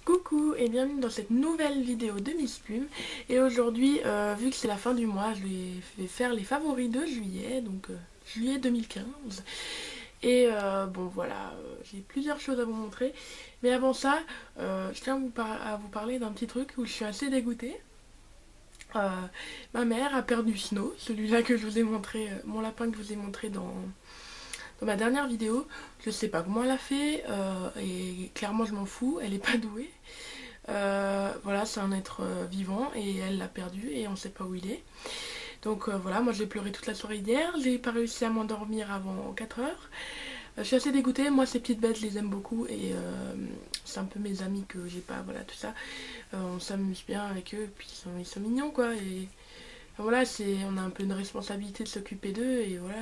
Coucou et bienvenue dans cette nouvelle vidéo de Miss Plume. Et aujourd'hui, vu que c'est la fin du mois, je vais faire les favoris de juillet, donc juillet 2015. Et bon voilà, j'ai plusieurs choses à vous montrer. Mais avant ça, je tiens à vous parler d'un petit truc où je suis assez dégoûtée. Ma mère a perdu Snow, celui-là que je vous ai montré, mon lapin que je vous ai montré dans ma dernière vidéo. Je sais pas comment elle a fait, et clairement je m'en fous, elle est pas douée. Voilà, c'est un être vivant et elle l'a perdu et on sait pas où il est. Donc voilà, moi j'ai pleuré toute la soirée hier, j'ai pas réussi à m'endormir avant 4 heures. Je suis assez dégoûtée, moi ces petites bêtes je les aime beaucoup et c'est un peu mes amis que j'ai pas, voilà tout ça. On s'amuse bien avec eux, puis ils sont mignons quoi. Et enfin, voilà, on a un peu une responsabilité de s'occuper d'eux et voilà,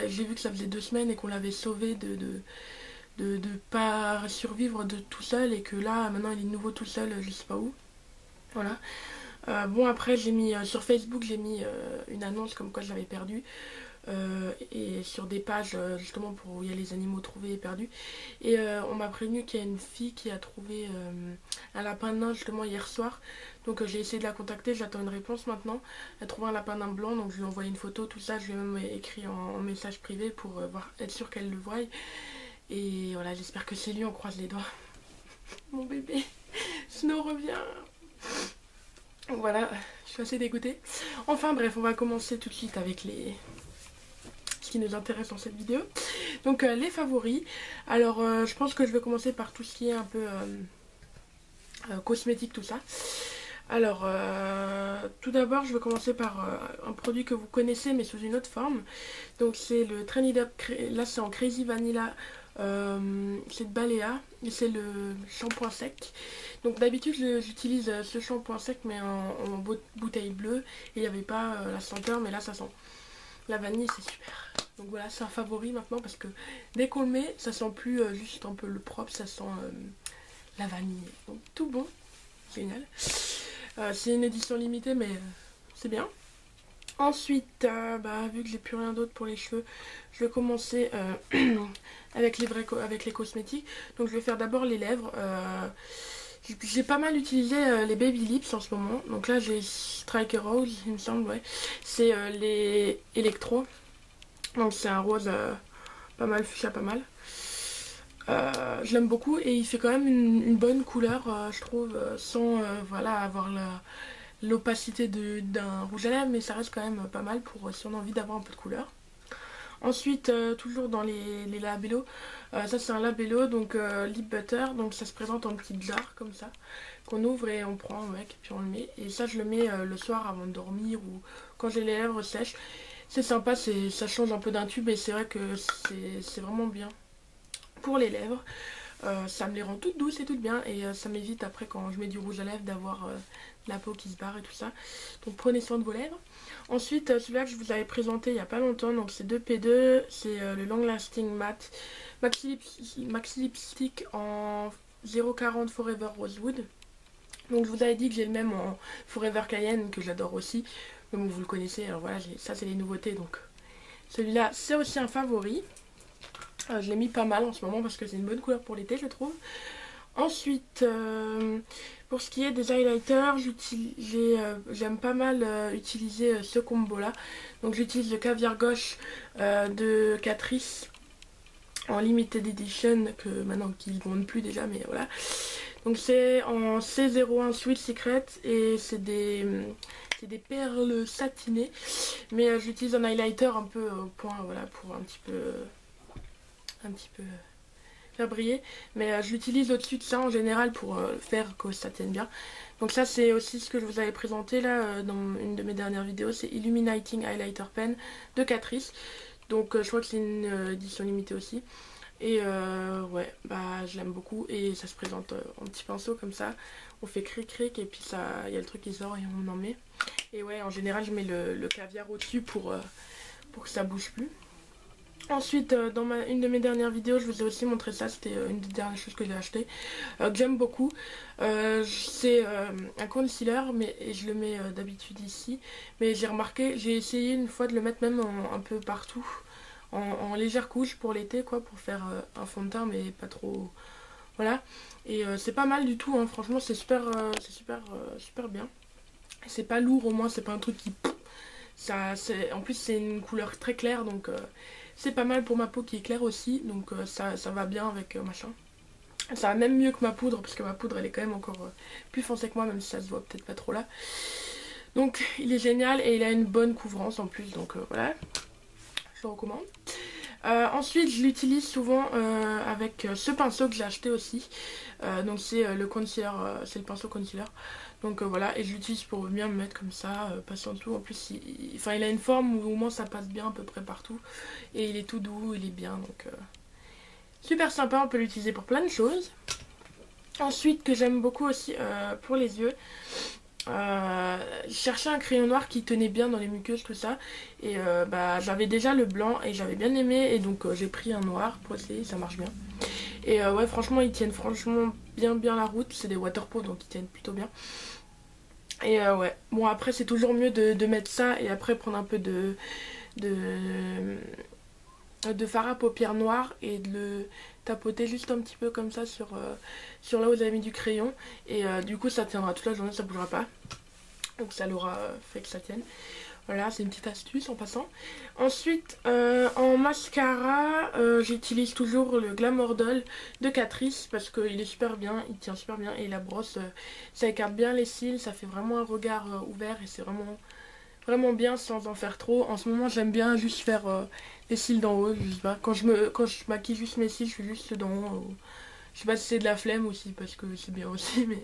j'ai vu que ça faisait 2 semaines et qu'on l'avait sauvé de pas survivre de tout seul et que là maintenant il est de nouveau tout seul je sais pas où. Voilà. Bon après j'ai mis sur Facebook j'ai mis une annonce comme quoi je l'avais perdu et sur des pages justement pour où il y a les animaux trouvés et perdus et on m'a prévenu qu'il y a une fille qui a trouvé un lapin nain justement hier soir, donc j'ai essayé de la contacter, j'attends une réponse maintenant. Elle a trouvé un lapin nain blanc, donc je lui ai envoyé une photo, tout ça, je lui ai même écrit en message privé pour être sûr qu'elle le voie. Et voilà, j'espère que c'est lui, on croise les doigts. Mon bébé, Snow revient. Voilà, je suis assez dégoûtée. Enfin bref, on va commencer tout de suite avec ce qui nous intéresse dans cette vidéo. Donc les favoris. Alors je pense que je vais commencer par tout ce qui est un peu cosmétique, tout ça. Alors tout d'abord je vais commencer par un produit que vous connaissez mais sous une autre forme. Donc c'est le Trendy Up, là c'est en Crazy Vanilla. C'est de Balea et c'est le shampoing sec. Donc d'habitude j'utilise ce shampoing sec mais en bouteille bleue et il n'y avait pas la senteur, mais là ça sent la vanille, c'est super. Donc voilà, c'est un favori maintenant parce que dès qu'on le met ça sent plus juste un peu le propre, ça sent la vanille. Donc tout bon, génial. C'est une édition limitée mais c'est bien. Ensuite, vu que j'ai plus rien d'autre pour les cheveux, je vais commencer avec les cosmétiques. Donc je vais faire d'abord les lèvres. J'ai pas mal utilisé les Baby Lips en ce moment. Donc là j'ai Striker Rose, il me semble, ouais. C'est les Electro. Donc c'est un rose pas mal, fuchsia pas mal. Je l'aime beaucoup et il fait quand même une bonne couleur, je trouve, sans voilà, avoir l'opacité d'un rouge à lèvres, mais ça reste quand même pas mal pour si on a envie d'avoir un peu de couleur. Ensuite, toujours dans les labellos, ça c'est un labello, donc lip butter, donc ça se présente en petite jarre comme ça, qu'on ouvre et on prend avec, et puis on le met. Et ça je le mets le soir avant de dormir ou quand j'ai les lèvres sèches. C'est sympa, ça change un peu d'un tube et c'est vrai que c'est vraiment bien pour les lèvres. Ça me les rend toutes douces et toutes bien et ça m'évite après quand je mets du rouge à lèvres d'avoir la peau qui se barre et tout ça. Donc prenez soin de vos lèvres. Ensuite celui-là que je vous avais présenté il n'y a pas longtemps, donc c'est 2P2, c'est le Long Lasting Matte Maxi Lipstick en 0,40 Forever Rosewood. Donc je vous avais dit que j'ai le même en Forever Cayenne que j'adore aussi. Mais bon, vous le connaissez, alors voilà, ça c'est les nouveautés, donc celui-là c'est aussi un favori. Je l'ai mis pas mal en ce moment parce que c'est une bonne couleur pour l'été je trouve. Ensuite, pour ce qui est des highlighters, j'aime pas mal utiliser ce combo là. Donc j'utilise le Caviar Gauche de Catrice en limited edition, que maintenant qu'ils ne vendent plus déjà, mais voilà. Donc c'est en C01 Sweet Secret et c'est des perles satinées. Mais j'utilise un highlighter un peu au point, voilà, pour un petit peu faire briller, mais je l'utilise au-dessus de ça en général pour faire que ça tienne bien. Donc ça c'est aussi ce que je vous avais présenté là dans une de mes dernières vidéos, c'est Illuminating Highlighter Pen de Catrice. Donc je crois que c'est une édition limitée aussi. Et ouais, je l'aime beaucoup et ça se présente en petit pinceau comme ça. On fait cric cric et puis il y a le truc qui sort et on en met. Et ouais, en général je mets le caviar au-dessus pour que ça bouge plus. Ensuite, dans une de mes dernières vidéos, je vous ai aussi montré ça, c'était une des dernières choses que j'ai acheté, que j'aime beaucoup. C'est un concealer, mais et je le mets d'habitude ici. Mais j'ai remarqué, j'ai essayé une fois de le mettre même un peu partout, en légère couche pour l'été, quoi, pour faire un fond de teint, mais pas trop Voilà. Et c'est pas mal du tout, hein. Franchement c'est super bien. C'est pas lourd, au moins c'est pas un truc qui... En plus c'est une couleur très claire, donc c'est pas mal pour ma peau qui est claire aussi, donc ça va bien avec machin. Ça va même mieux que ma poudre, parce que ma poudre elle est quand même encore plus foncée que moi, même si ça se voit peut-être pas trop là. Donc il est génial et il a une bonne couvrance en plus, donc voilà, je le recommande. Ensuite je l'utilise souvent avec ce pinceau que j'ai acheté aussi. Donc c'est le concealer, c'est le pinceau concealer. Donc voilà, et je l'utilise pour bien me mettre comme ça, passer en dessous. En plus il a une forme où au moins ça passe bien à peu près partout. Et il est tout doux, il est bien, donc super sympa, on peut l'utiliser pour plein de choses. Ensuite que j'aime beaucoup aussi pour les yeux. Je cherchais un crayon noir qui tenait bien dans les muqueuses, tout ça. Et j'avais déjà le blanc et j'avais bien aimé. Et donc j'ai pris un noir pour essayer, ça marche bien. Et ouais, franchement, ils tiennent franchement bien la route. C'est des waterproof, donc ils tiennent plutôt bien. Et ouais, bon après c'est toujours mieux de mettre ça et après prendre un peu de, de fard à paupières noir et de le tapoter juste un petit peu comme ça sur là où vous avez mis du crayon. Et du coup ça tiendra toute la journée, ça bougera pas. Donc ça l'aura fait que ça tienne. Voilà, c'est une petite astuce en passant. Ensuite, en mascara, j'utilise toujours le Glamour Doll de Catrice parce qu'il est super bien, il tient super bien et la brosse, ça écarte bien les cils, ça fait vraiment un regard ouvert et c'est vraiment bien sans en faire trop. En ce moment, j'aime bien juste faire les cils d'en haut, je sais pas. Quand je maquille juste mes cils, je fais juste ceux d'en haut. Je sais pas si c'est de la flemme aussi parce que c'est bien aussi, mais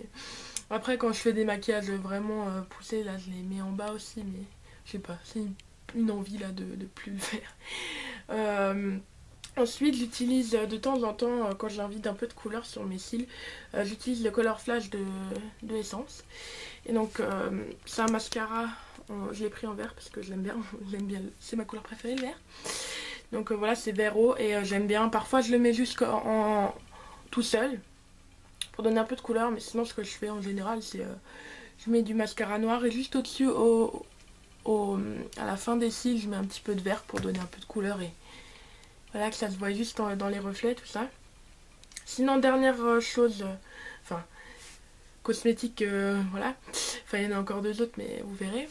après quand je fais des maquillages vraiment poussés, là je les mets en bas aussi, mais je sais pas, c'est une envie là de plus le faire. Ensuite j'utilise de temps en temps, quand j'ai envie d'un peu de couleur sur mes cils, j'utilise le Color Flash de Essence. Et donc c'est un mascara, je l'ai pris en vert parce que je l'aime bien, c'est ma couleur préférée le vert. Donc voilà, c'est vert eau et j'aime bien. Parfois je le mets juste tout seul pour donner un peu de couleur, mais sinon ce que je fais en général c'est je mets du mascara noir et juste au-dessus à la fin des cils je mets un petit peu de vert pour donner un peu de couleur et voilà que ça se voit juste dans les reflets, tout ça. Sinon dernière chose, enfin cosmétique, voilà, enfin il y en a encore deux autres mais vous verrez.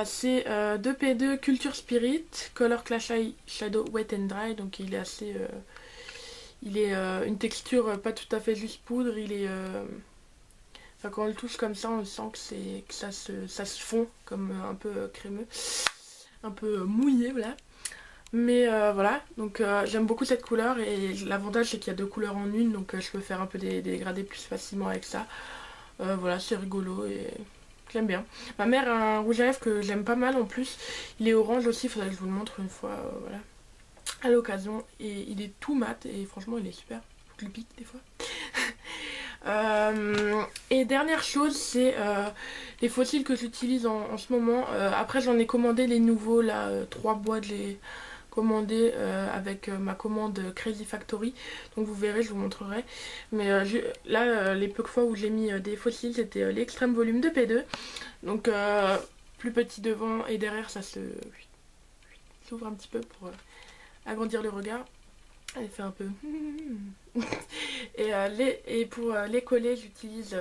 C'est 2P2 Culture Spirit Color Clash Eye Shadow Wet and Dry, donc il est assez... il est une texture pas tout à fait juste poudre, il est... Enfin, quand on le touche comme ça, on sent que ça se fond comme un peu crémeux, un peu mouillé, voilà. Mais voilà, donc j'aime beaucoup cette couleur et l'avantage c'est qu'il y a deux couleurs en une, donc je peux faire un peu des dégradés plus facilement avec ça. Voilà, c'est rigolo et j'aime bien. Ma mère a un rouge à lèvres que j'aime pas mal en plus. Il est orange aussi, il faudrait que je vous le montre une fois, voilà, à l'occasion. Et il est tout mat et franchement il est super. Faut que je le pique des fois. Et dernière chose, c'est les fossiles que j'utilise en ce moment. Après j'en ai commandé les nouveaux, là, 3 boîtes, j'ai commandé avec ma commande Crazy Factory. Donc vous verrez, je vous montrerai. Mais là, les peu de fois où j'ai mis des fossiles, c'était l'extrême volume de P2. Donc plus petit devant et derrière, ça s'ouvre un petit peu pour agrandir le regard. Elle fait un peu... et pour les coller, j'utilise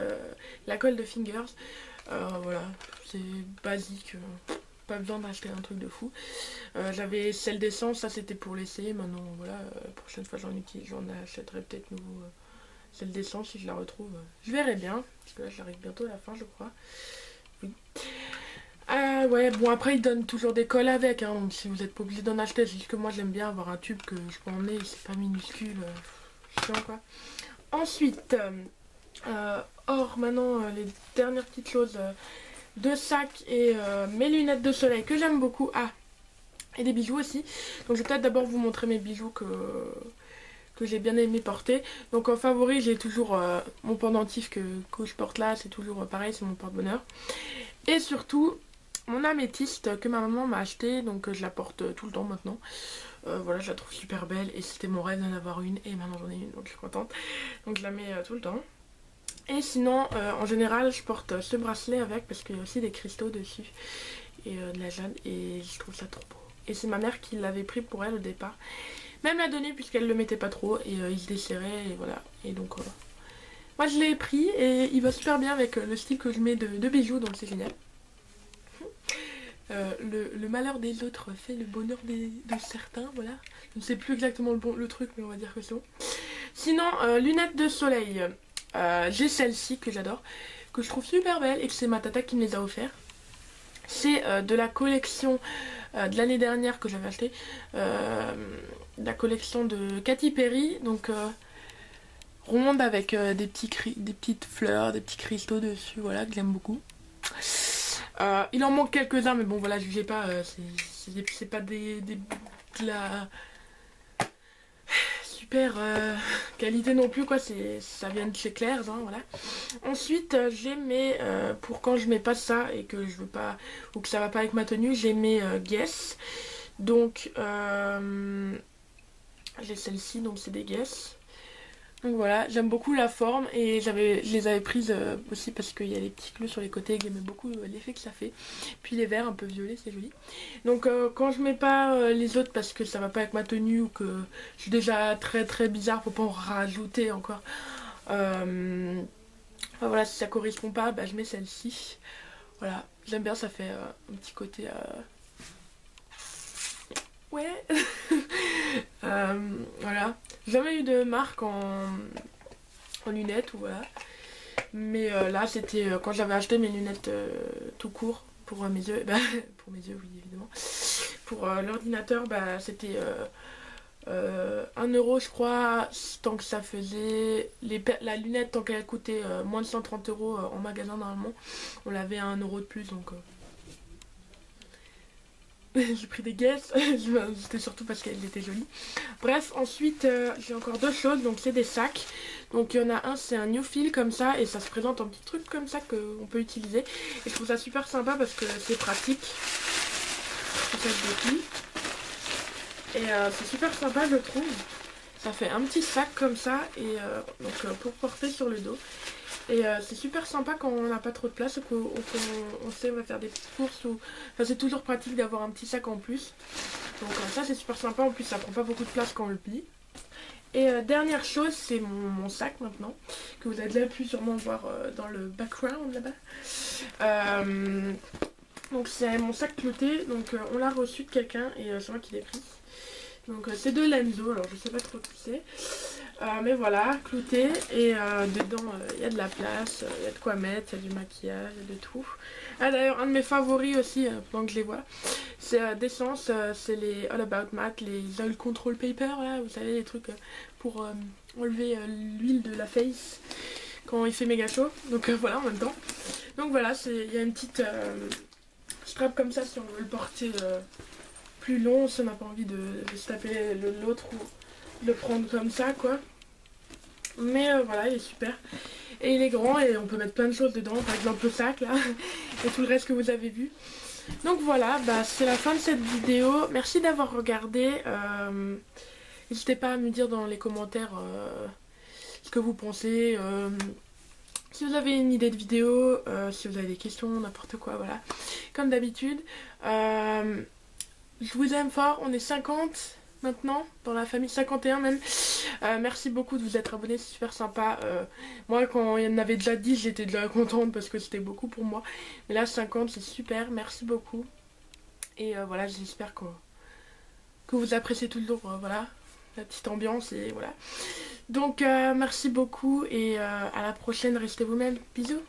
la colle de Fingers. Voilà, c'est basique, pas besoin d'acheter un truc de fou. J'avais celle d'essence, ça c'était pour l'essayer. Maintenant, voilà, prochaine fois j'en achèterai peut-être nouveau celle d'essence si je la retrouve. Je verrai bien, parce que là j'arrive bientôt à la fin, je crois. Oui. Ouais, bon après ils donnent toujours des colles avec, hein, donc si vous êtes pas obligé d'en acheter, c'est juste que moi j'aime bien avoir un tube que je peux emmener, c'est pas minuscule, chiant quoi. Ensuite, or maintenant les dernières petites choses, deux sacs et mes lunettes de soleil que j'aime beaucoup, et des bijoux aussi. Donc je vais peut-être d'abord vous montrer mes bijoux que j'ai bien aimé porter. Donc en favori j'ai toujours mon pendentif que je porte là, c'est toujours pareil, c'est mon porte-bonheur. Et surtout mon améthyste que ma maman m'a acheté, donc je la porte tout le temps maintenant. Voilà, je la trouve super belle et c'était mon rêve d'en avoir une et maintenant j'en ai une, donc je suis contente. Donc je la mets tout le temps. Et sinon, en général, je porte ce bracelet avec parce qu'il y a aussi des cristaux dessus et de la jade et je trouve ça trop beau. Et c'est ma mère qui l'avait pris pour elle au départ. même la donner puisqu'elle le mettait pas trop et il se desserrait et voilà. Et donc moi je l'ai pris et il va super bien avec le style que je mets de bijoux, donc c'est génial. Le malheur des autres fait le bonheur de certains, voilà. Je ne sais plus exactement le truc, mais on va dire que c'est bon. Sinon, lunettes de soleil. J'ai celle-ci que j'adore, que je trouve super belle et que c'est ma tata qui me les a offert. C'est de la collection de l'année dernière que j'avais acheté. La collection de Katy Perry, donc ronde avec des petites fleurs, des petits cristaux dessus, voilà, que j'aime beaucoup. Il en manque quelques-uns, mais bon voilà, jugez pas, c'est pas de la super qualité non plus, quoi, ça vient de chez Claire's, hein, voilà. Ensuite, j'ai mes, pour quand je mets pas ça et que je veux pas, ou que ça va pas avec ma tenue, j'ai mes Guess. Donc, j'ai celle-ci, donc c'est des Guess. Donc voilà, j'aime beaucoup la forme et je les avais prises aussi parce qu'il y a les petits clous sur les côtés et j'aimais beaucoup l'effet que ça fait. Puis les verts un peu violets, c'est joli. Donc quand je mets pas les autres parce que ça va pas avec ma tenue ou que je suis déjà très très bizarre pour pas en rajouter encore. Enfin, voilà, si ça correspond pas, bah, je mets celle-ci. Voilà, j'aime bien, ça fait un petit côté... Ouais. Voilà. Jamais eu de marque en lunettes ou voilà. Mais là c'était quand j'avais acheté mes lunettes tout court pour mes yeux. Bah, pour mes yeux oui évidemment. Pour l'ordinateur bah c'était 1 € je crois, tant que ça faisait... la lunette tant qu'elle coûtait moins de 130 € en magasin normalement. On l'avait à 1 € de plus donc... J'ai pris des Guess, c'était surtout parce qu'elle était jolie. Bref, ensuite j'ai encore deux choses, donc c'est des sacs. Donc il y en a un, c'est un New Feel comme ça, et ça se présente en petit truc comme ça qu'on peut utiliser. Et je trouve ça super sympa parce que c'est pratique. Ça se déplie. Et c'est super sympa je trouve. Ça fait un petit sac comme ça, et donc pour porter sur le dos. Et c'est super sympa quand on n'a pas trop de place ou qu'on sait on va faire des petites courses ou... Enfin c'est toujours pratique d'avoir un petit sac en plus. Donc ça c'est super sympa, en plus ça prend pas beaucoup de place quand on le plie. Et dernière chose, c'est mon sac maintenant, que vous avez déjà pu sûrement voir dans le background là-bas. Donc c'est mon sac clouté, donc on l'a reçu de quelqu'un et c'est moi qui l'ai pris. Donc c'est de Lenzo, alors je sais pas trop qui c'est. Mais voilà, clouté et dedans il y a de la place, il y a de quoi mettre, il y a du maquillage, il y a de tout. Ah d'ailleurs un de mes favoris aussi, pendant que je les vois, c'est d'essence, c'est les All About Matte, les Oil Control Paper, là, vous savez les trucs pour enlever l'huile de la face quand il fait méga chaud. Donc voilà en même temps. Donc voilà, il y a une petite strap comme ça si on veut le porter plus long, si on n'a pas envie de se taper l'autre ou le prendre comme ça quoi. Mais voilà, il est super et il est grand et on peut mettre plein de choses dedans, par exemple le sac là et tout le reste que vous avez vu. Donc voilà, bah c'est la fin de cette vidéo. Merci d'avoir regardé. N'hésitez pas à me dire dans les commentaires ce que vous pensez, si vous avez une idée de vidéo, si vous avez des questions, n'importe quoi, voilà, comme d'habitude. Je vous aime fort, on est 50 maintenant, dans la famille, 51 même. Merci beaucoup de vous être abonnés, c'est super sympa. Moi quand il y en avait déjà 10, j'étais déjà contente parce que c'était beaucoup pour moi. Mais là 50 c'est super, merci beaucoup. Et voilà, j'espère que vous appréciez toujours voilà, la petite ambiance et voilà. Donc merci beaucoup et à la prochaine, restez vous-même, bisous.